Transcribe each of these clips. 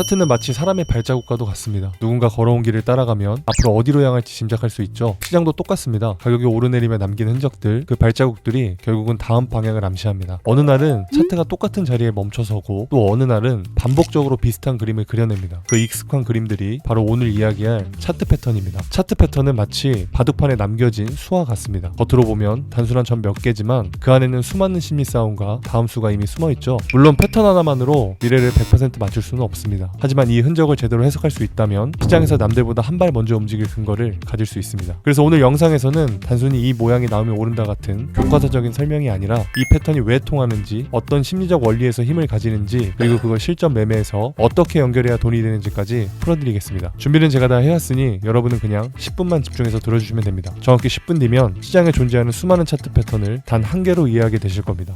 차트는 마치 사람의 발자국과도 같습니다. 누군가 걸어온 길을 따라가면 앞으로 어디로 향할지 짐작할 수 있죠. 시장도 똑같습니다. 가격이 오르내리며 남긴 흔적들, 그 발자국들이 결국은 다음 방향을 암시합니다. 어느 날은 차트가 똑같은 자리에 멈춰서고 또 어느 날은 반복적으로 비슷한 그림을 그려냅니다. 그 익숙한 그림들이 바로 오늘 이야기할 차트 패턴입니다. 차트 패턴은 마치 바둑판에 남겨진 수와 같습니다. 겉으로 보면 단순한 점 몇 개지만 그 안에는 수많은 심리 싸움과 다음 수가 이미 숨어있죠. 물론 패턴 하나만으로 미래를 100% 맞출 수는 없습니다. 하지만 이 흔적을 제대로 해석할 수 있다면 시장에서 남들보다 한 발 먼저 움직일 근거를 가질 수 있습니다. 그래서 오늘 영상에서는 단순히 이 모양이 나오면 오른다 같은 교과서적인 설명이 아니라 이 패턴이 왜 통하는지, 어떤 심리적 원리에서 힘을 가지는지, 그리고 그걸 실전 매매에서 어떻게 연결해야 돈이 되는지까지 풀어드리겠습니다. 준비는 제가 다 해왔으니 여러분은 그냥 10분만 집중해서 들어주시면 됩니다. 정확히 10분 뒤면 시장에 존재하는 수많은 차트 패턴을 단 한 개로 이해하게 되실 겁니다.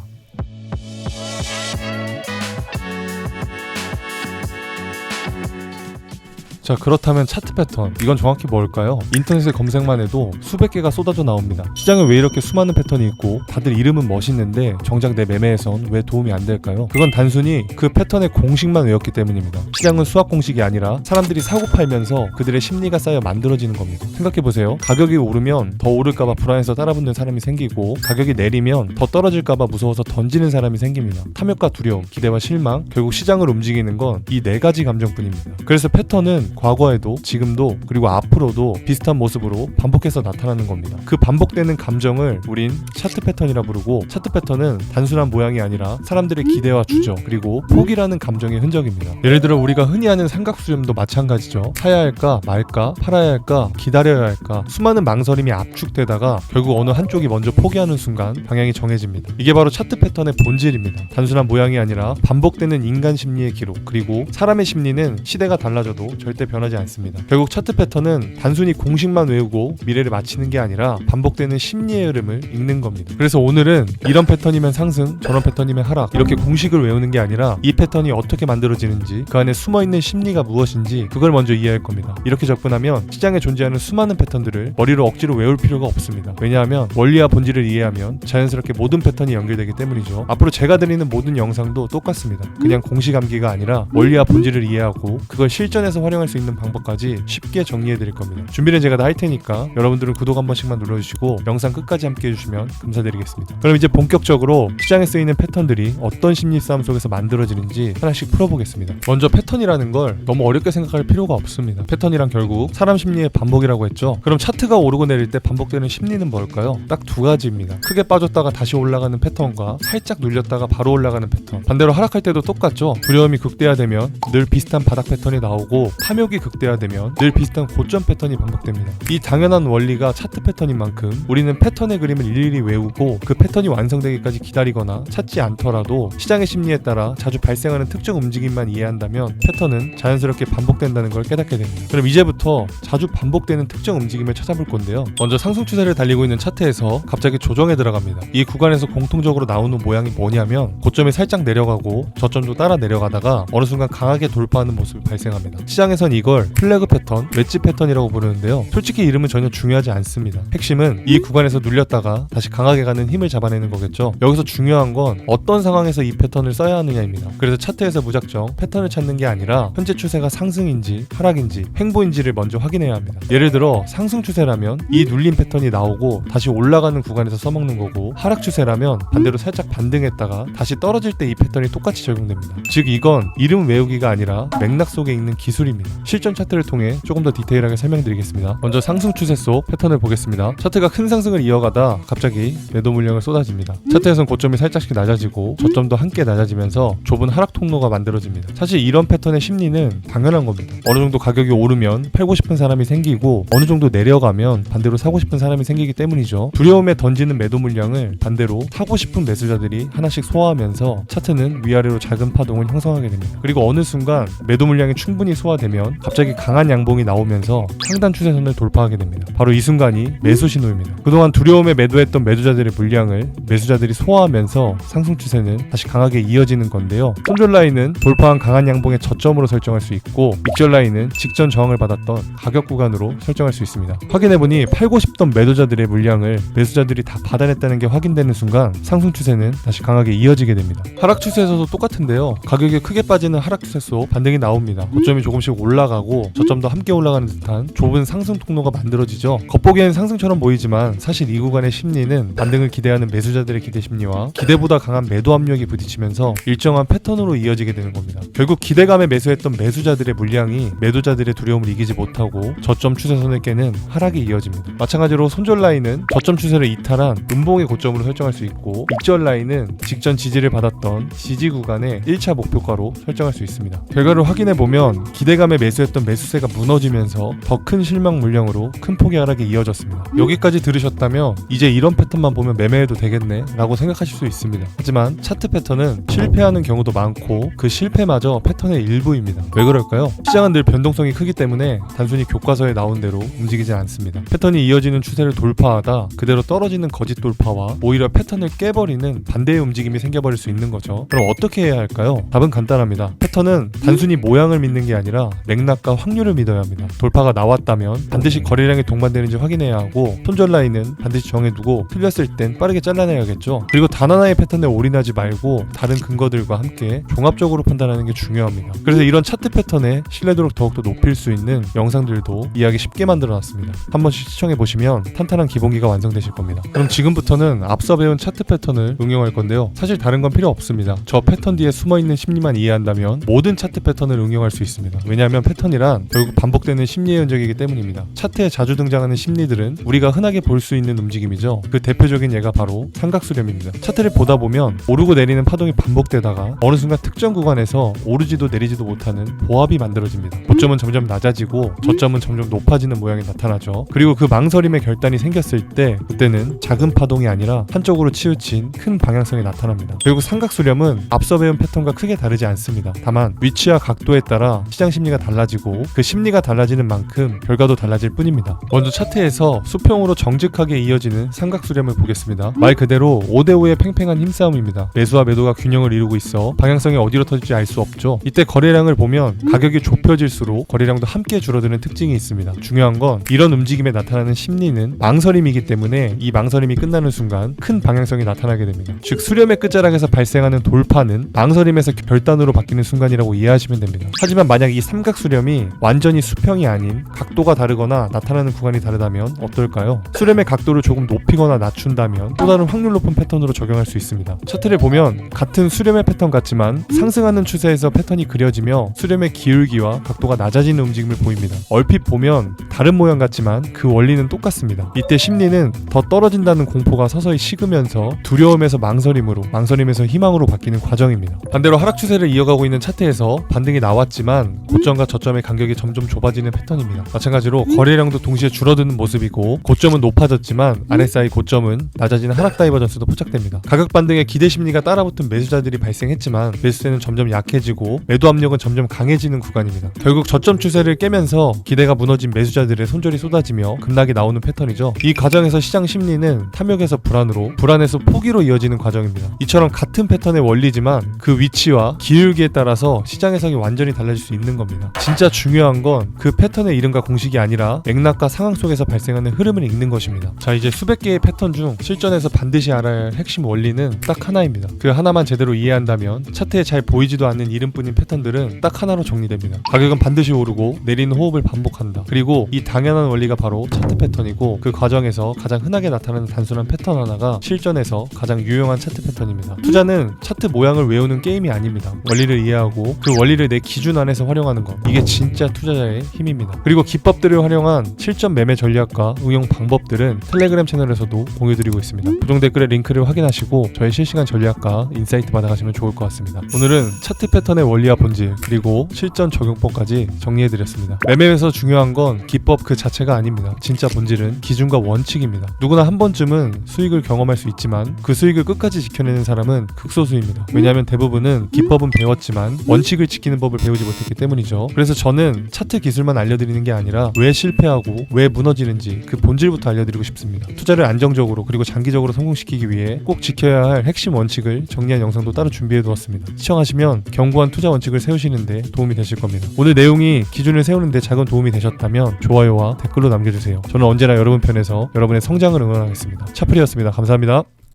자, 그렇다면 차트 패턴, 이건 정확히 뭘까요? 인터넷에 검색만 해도 수백 개가 쏟아져 나옵니다. 시장에 왜 이렇게 수많은 패턴이 있고 다들 이름은 멋있는데 정작 내 매매에선 왜 도움이 안 될까요? 그건 단순히 그 패턴의 공식만 외웠기 때문입니다. 시장은 수학 공식이 아니라 사람들이 사고 팔면서 그들의 심리가 쌓여 만들어지는 겁니다. 생각해보세요. 가격이 오르면 더 오를까봐 불안해서 따라붙는 사람이 생기고, 가격이 내리면 더 떨어질까봐 무서워서 던지는 사람이 생깁니다. 탐욕과 두려움, 기대와 실망, 결국 시장을 움직이는 건 이 네 가지 감정뿐입니다. 그래서 패턴은 과거에도 지금도 그리고 앞으로도 비슷한 모습으로 반복해서 나타나는 겁니다. 그 반복되는 감정을 우린 차트 패턴이라 부르고, 차트 패턴은 단순한 모양이 아니라 사람들의 기대와 주저, 그리고 포기라는 감정의 흔적입니다. 예를 들어 우리가 흔히 하는 삼각수렴도 마찬가지죠. 사야 할까 말까, 팔아야 할까 기다려야 할까, 수많은 망설임이 압축되다가 결국 어느 한쪽이 먼저 포기하는 순간 방향이 정해집니다. 이게 바로 차트 패턴의 본질입니다. 단순한 모양이 아니라 반복되는 인간 심리의 기록, 그리고 사람의 심리는 시대가 달라져도 절대 변하지 않습니다. 결국 차트 패턴은 단순히 공식만 외우고 미래를 맞히는 게 아니라 반복되는 심리의 흐름을 읽는 겁니다. 그래서 오늘은 이런 패턴이면 상승, 저런 패턴이면 하락, 이렇게 공식을 외우는 게 아니라 이 패턴이 어떻게 만들어지는지, 그 안에 숨어있는 심리가 무엇인지 그걸 먼저 이해할 겁니다. 이렇게 접근하면 시장에 존재하는 수많은 패턴들을 머리로 억지로 외울 필요가 없습니다. 왜냐하면 원리와 본질을 이해하면 자연스럽게 모든 패턴이 연결되기 때문이죠. 앞으로 제가 드리는 모든 영상도 똑같습니다. 그냥 공식 암기가 아니라 원리와 본질을 이해하고 그걸 실전에서 활용할 수 있는 방법까지 쉽게 정리해 드릴 겁니다. 준비는 제가 다 할 테니까 여러분들은 구독 한 번씩만 눌러주시고 영상 끝까지 함께 해주시면 감사드리겠습니다. 그럼 이제 본격적으로 시장에 쓰이는 패턴들이 어떤 심리 싸움 속에서 만들어지는지 하나씩 풀어보겠습니다. 먼저 패턴이라는 걸 너무 어렵게 생각할 필요가 없습니다. 패턴이란 결국 사람 심리의 반복이라고 했죠. 그럼 차트가 오르고 내릴 때 반복되는 심리는 뭘까요? 딱 두 가지입니다. 크게 빠졌다가 다시 올라가는 패턴과 살짝 눌렸다가 바로 올라가는 패턴. 반대로 하락할 때도 똑같죠. 두려움이 극대화되면 늘 비슷한 바닥 패턴이 나오고, 탐욕이 극대화되면 늘 비슷한 고점 패턴이 반복됩니다. 이 당연한 원리가 차트 패턴인 만큼 우리는 패턴의 그림을 일일이 외우고 그 패턴이 완성되기까지 기다리거나 찾지 않더라도 시장의 심리에 따라 자주 발생하는 특정 움직임만 이해한다면 패턴은 자연스럽게 반복된다는 걸 깨닫게 됩니다. 그럼 이제부터 자주 반복되는 특정 움직임을 찾아볼 건데요. 먼저 상승 추세를 달리고 있는 차트에서 갑자기 조정에 들어갑니다. 이 구간에서 공통적으로 나오는 모양이 뭐냐면 고점이 살짝 내려가고 저점도 따라 내려가다가 어느 순간 강하게 돌파하는 모습이 발생합니다. 시장에선 이걸 플래그 패턴, 웨지 패턴이라고 부르는데요. 솔직히 이름은 전혀 중요하지 않습니다. 핵심은 이 구간에서 눌렸다가 다시 강하게 가는 힘을 잡아내는 거겠죠. 여기서 중요한 건 어떤 상황에서 이 패턴을 써야 하느냐입니다. 그래서 차트에서 무작정 패턴을 찾는 게 아니라 현재 추세가 상승인지 하락인지 횡보인지를 먼저 확인해야 합니다. 예를 들어 상승 추세라면 이 눌린 패턴이 나오고 다시 올라가는 구간에서 써먹는 거고, 하락 추세라면 반대로 살짝 반등했다가 다시 떨어질 때 이 패턴이 똑같이 적용됩니다. 즉 이건 이름 외우기가 아니라 맥락 속에 있는 기술입니다. 실전 차트를 통해 조금 더 디테일하게 설명드리겠습니다. 먼저 상승 추세 속 패턴을 보겠습니다. 차트가 큰 상승을 이어가다 갑자기 매도 물량을 쏟아집니다. 차트에선 고점이 살짝씩 낮아지고 저점도 함께 낮아지면서 좁은 하락 통로가 만들어집니다. 사실 이런 패턴의 심리는 당연한 겁니다. 어느 정도 가격이 오르면 팔고 싶은 사람이 생기고 어느 정도 내려가면 반대로 사고 싶은 사람이 생기기 때문이죠. 두려움에 던지는 매도 물량을 반대로 사고 싶은 매수자들이 하나씩 소화하면서 차트는 위아래로 작은 파동을 형성하게 됩니다. 그리고 어느 순간 매도 물량이 충분히 소화되면 보면 갑자기 강한 양봉이 나오면서 상단 추세선을 돌파하게 됩니다. 바로 이 순간이 매수 신호입니다. 그동안 두려움에 매도했던 매도자들의 물량을 매수자들이 소화하면서 상승 추세는 다시 강하게 이어지는 건데요. 손절 라인은 돌파한 강한 양봉의 저점으로 설정할 수 있고, 익절 라인은 직전 저항을 받았던 가격 구간으로 설정할 수 있습니다. 확인해보니 팔고 싶던 매도자들의 물량을 매수자들이 다 받아냈다는 게 확인되는 순간 상승 추세는 다시 강하게 이어지게 됩니다. 하락 추세에서도 똑같은데요. 가격이 크게 빠지는 하락 추세 속 반등이 나옵니다. 고점이 조금씩 올라가고 저점도 함께 올라가는 듯한 좁은 상승 통로가 만들어지죠. 겉보기엔 상승처럼 보이지만 사실 이 구간의 심리는 반등을 기대하는 매수자들의 기대 심리와 기대보다 강한 매도 압력이 부딪히면서 일정한 패턴으로 이어지게 되는 겁니다. 결국 기대감에 매수했던 매수자들의 물량이 매도자들의 두려움을 이기지 못하고 저점 추세선을 깨는 하락이 이어집니다. 마찬가지로 손절 라인은 저점 추세를 이탈한 음봉의 고점으로 설정할 수 있고, 익절 라인은 직전 지지를 받았던 지지 구간의 1차 목표가로 설정할 수 있습니다. 결과를 확인해보면 기대감에 매수했던 매수세가 무너지면서 더 큰 실망 물량으로 큰 폭의 하락이 이어졌습니다. 여기까지 들으셨다면 이제 이런 패턴만 보면 매매해도 되겠네 라고 생각하실 수 있습니다. 하지만 차트 패턴은 실패하는 경우도 많고 그 실패마저 패턴의 일부입니다. 왜 그럴까요? 시장은 늘 변동성이 크기 때문에 단순히 교과서에 나온 대로 움직이지 않습니다. 패턴이 이어지는 추세를 돌파하다 그대로 떨어지는 거짓 돌파와 오히려 패턴을 깨버리는 반대의 움직임이 생겨버릴 수 있는 거죠. 그럼 어떻게 해야 할까요? 답은 간단합니다. 패턴은 단순히 모양을 믿는 게 아니라 맥락과 확률을 믿어야 합니다. 돌파가 나왔다면 반드시 거래량이 동반되는지 확인해야 하고, 손절 라인은 반드시 정해두고 틀렸을 땐 빠르게 잘라내야겠죠. 그리고 단 하나의 패턴에 올인하지 말고 다른 근거들과 함께 종합적으로 판단하는 게 중요합니다. 그래서 이런 차트 패턴의 신뢰도를 더욱더 높일 수 있는 영상들도 이해하기 쉽게 만들어놨습니다. 한 번씩 시청해보시면 탄탄한 기본기가 완성되실 겁니다. 그럼 지금부터는 앞서 배운 차트 패턴을 응용할 건데요. 사실 다른 건 필요 없습니다. 저 패턴 뒤에 숨어있는 심리만 이해한다면 모든 차트 패턴을 응용할 수 있습니다. 왜냐하면 패턴이란 결국 반복되는 심리의 흔적이기 때문입니다. 차트에 자주 등장하는 심리들은 우리가 흔하게 볼 수 있는 움직임이죠. 그 대표적인 예가 바로 삼각수렴입니다. 차트를 보다 보면 오르고 내리는 파동이 반복되다가 어느 순간 특정 구간에서 오르지도 내리지도 못하는 보합이 만들어집니다. 고점은 점점 낮아지고 저점은 점점 높아지는 모양이 나타나죠. 그리고 그 망설임의 결단이 생겼을 때 그때는 작은 파동이 아니라 한쪽으로 치우친 큰 방향성이 나타납니다. 결국 삼각수렴은 앞서 배운 패턴과 크게 다르지 않습니다. 다만 위치와 각도에 따라 시장 심리가 달라지고 그 심리가 달라지는 만큼 결과도 달라질 뿐입니다. 먼저 차트에서 수평으로 정직하게 이어지는 삼각수렴을 보겠습니다. 말 그대로 5대5의 팽팽한 힘싸움입니다. 매수와 매도가 균형을 이루고 있어 방향성이 어디로 터질지 알 수 없죠. 이때 거래량을 보면 가격이 좁혀질수록 거래량도 함께 줄어드는 특징이 있습니다. 중요한 건 이런 움직임에 나타나는 심리는 망설임이기 때문에 이 망설임이 끝나는 순간 큰 방향성이 나타나게 됩니다. 즉 수렴의 끝자락에서 발생하는 돌파는 망설임에서 결단으로 바뀌는 순간이라고 이해하시면 됩니다. 하지만 만약 이 삼각수렴이 완전히 수평이 아닌 각도가 다르거나 나타나는 구간이 다르다면 어떨까요? 수렴의 각도를 조금 높이거나 낮춘다면 또 다른 확률 높은 패턴으로 적용할 수 있습니다. 차트를 보면 같은 수렴의 패턴 같지만 상승하는 추세에서 패턴이 그려지며 수렴의 기울기와 각도가 낮아지는 움직임을 보입니다. 얼핏 보면 다른 모양 같지만 그 원리는 똑같습니다. 이때 심리는 더 떨어진다는 공포가 서서히 식으면서 두려움에서 망설임으로, 망설임에서 희망으로 바뀌는 과정입니다. 반대로 하락 추세를 이어가고 있는 차트에서 반등이 나왔지만 고점과 저점의 간격이 점점 좁아지는 패턴입니다. 마찬가지로 거래량도 동시에 줄어드는 모습이고 고점은 높아졌지만 RSI 고점은 낮아지는 하락 다이버전스도 포착됩니다. 가격 반등에 기대 심리가 따라붙은 매수자들이 발생했지만 매수세는 점점 약해지고 매도 압력은 점점 강해지는 구간입니다. 결국 저점 추세를 깨면서 기대가 무너진 매수자들의 손절이 쏟아지며 급락이 나오는 패턴이죠. 이 과정에서 시장 심리는 탐욕에서 불안으로, 불안에서 포기로 이어지는 과정입니다. 이처럼 같은 패턴의 원리지만 그 위치와 기울기에 따라서 시장 해석이 완전히 달라질 수 있는 겁니다. 진짜 중요한 건 그 패턴의 이름과 공식이 아니라 맥락과 상황 속에서 발생하는 흐름을 읽는 것입니다. 자, 이제 수백 개의 패턴 중 실전에서 반드시 알아야 할 핵심 원리는 딱 하나입니다. 그 하나만 제대로 이해한다면 차트에 잘 보이지도 않는 이름뿐인 패턴들은 딱 하나로 정리됩니다. 가격은 반드시 오르고 내리는 호흡을 반복한다. 그리고 이 당연한 원리가 바로 차트 패턴이고 그 과정에서 가장 흔하게 나타나는 단순한 패턴 하나가 실전에서 가장 유용한 차트 패턴입니다. 투자는 차트 모양을 외우는 게임이 아닙니다. 원리를 이해하고 그 원리를 내 기준 안에서 활용하는 것, 이게 진짜 투자자의 힘입니다. 그리고 기법들을 활용한 실전 매매 전략과 응용 방법들은 텔레그램 채널에서도 공유드리고 있습니다. 고정 댓글에 링크를 확인하시고 저의 실시간 전략과 인사이트 받아가시면 좋을 것 같습니다. 오늘은 차트 패턴의 원리와 본질 그리고 실전 적용법까지 정리해드렸습니다. 매매에서 중요한 건 기법 그 자체가 아닙니다. 진짜 본질은 기준과 원칙입니다. 누구나 한 번쯤은 수익을 경험할 수 있지만 그 수익을 끝까지 지켜내는 사람은 극소수입니다. 왜냐하면 대부분은 기법은 배웠지만 원칙을 지키는 법을 배우지 못했기 때문이죠. 그래서 저는 차트 기술만 알려드리는 게 아니라 왜 실패하고 왜 무너지는지 그 본질부터 알려드리고 싶습니다. 투자를 안정적으로 그리고 장기적으로 성공시키기 위해 꼭 지켜야 할 핵심 원칙을 정리한 영상도 따로 준비해두었습니다. 시청하시면 견고한 투자 원칙을 세우시는데 도움이 되실 겁니다. 오늘 내용이 기준을 세우는데 작은 도움이 되셨다면 좋아요와 댓글로 남겨주세요. 저는 언제나 여러분 편에서 여러분의 성장을 응원하겠습니다. 차플이었습니다. 감사합니다.